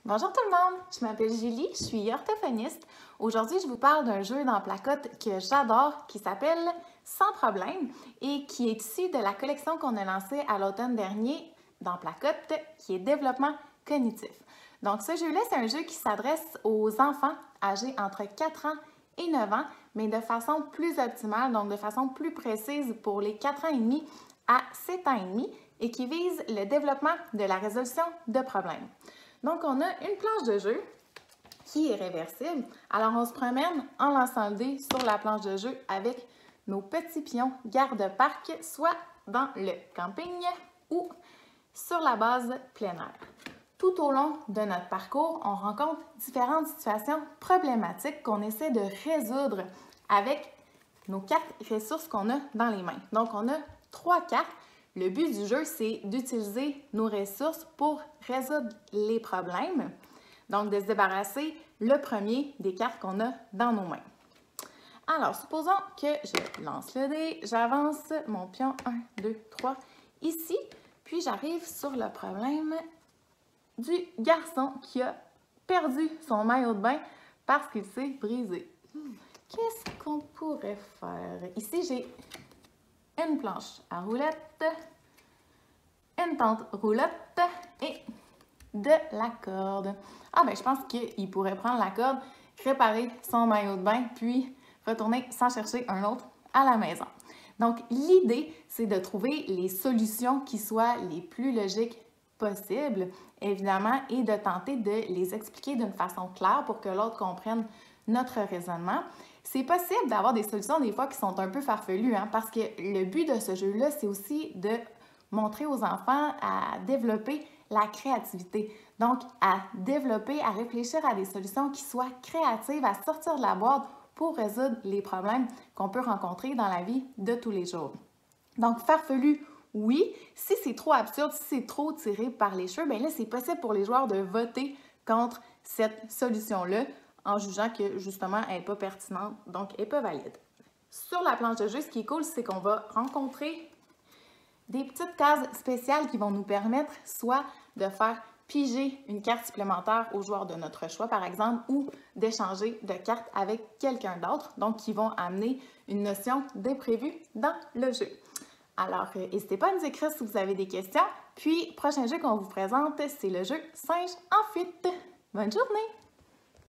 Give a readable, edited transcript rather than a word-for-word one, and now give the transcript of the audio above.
Bonjour tout le monde, je m'appelle Julie, je suis orthophoniste. Aujourd'hui, je vous parle d'un jeu dans placotte que j'adore qui s'appelle Sans problème et qui est issu de la collection qu'on a lancée à l'automne dernier dans placotte qui est Développement cognitif. Donc ce jeu-là, c'est un jeu qui s'adresse aux enfants âgés entre 4 ans et 9 ans, mais de façon plus optimale, donc de façon plus précise pour les 4 ans et demi à 7 ans et demi et qui vise le développement de la résolution de problèmes. Donc, on a une planche de jeu qui est réversible. Alors, on se promène en lançant le dé sur la planche de jeu avec nos petits pions garde-parc, soit dans le camping ou sur la base plein air. Tout au long de notre parcours, on rencontre différentes situations problématiques qu'on essaie de résoudre avec nos 4 ressources qu'on a dans les mains. Donc, on a 3 cartes. Le but du jeu, c'est d'utiliser nos ressources pour résoudre les problèmes. Donc, de se débarrasser le premier des cartes qu'on a dans nos mains. Alors, supposons que je lance le dé, j'avance mon pion 1, 2, 3 ici, puis j'arrive sur le problème du garçon qui a perdu son maillot de bain parce qu'il s'est brisé. Qu'est-ce qu'on pourrait faire? Ici, j'ai une planche à roulettes, une tente roulotte et de la corde. Ah ben, je pense qu'il pourrait prendre la corde, réparer son maillot de bain, puis retourner s'en chercher un autre à la maison. Donc, l'idée, c'est de trouver les solutions qui soient les plus logiques possibles, évidemment, et de tenter de les expliquer d'une façon claire pour que l'autre comprenne notre raisonnement. C'est possible d'avoir des solutions des fois qui sont un peu farfelues, parce que le but de ce jeu-là, c'est aussi de montrer aux enfants à développer la créativité. Donc, à développer, à réfléchir à des solutions qui soient créatives, à sortir de la boîte pour résoudre les problèmes qu'on peut rencontrer dans la vie de tous les jours. Donc, farfelu, oui. Si c'est trop absurde, si c'est trop tiré par les cheveux, bien là, c'est possible pour les joueurs de voter contre cette solution-là en jugeant que, justement, elle n'est pas pertinente, donc elle n'est pas valide. Sur la planche de jeu, ce qui est cool, c'est qu'on va rencontrer des petites cases spéciales qui vont nous permettre soit de faire piger une carte supplémentaire aux joueurs de notre choix, par exemple, ou d'échanger de cartes avec quelqu'un d'autre, donc qui vont amener une notion d'imprévu dans le jeu. Alors, n'hésitez pas à nous écrire si vous avez des questions. Puis, prochain jeu qu'on vous présente, c'est le jeu Singe en fuite. Bonne journée!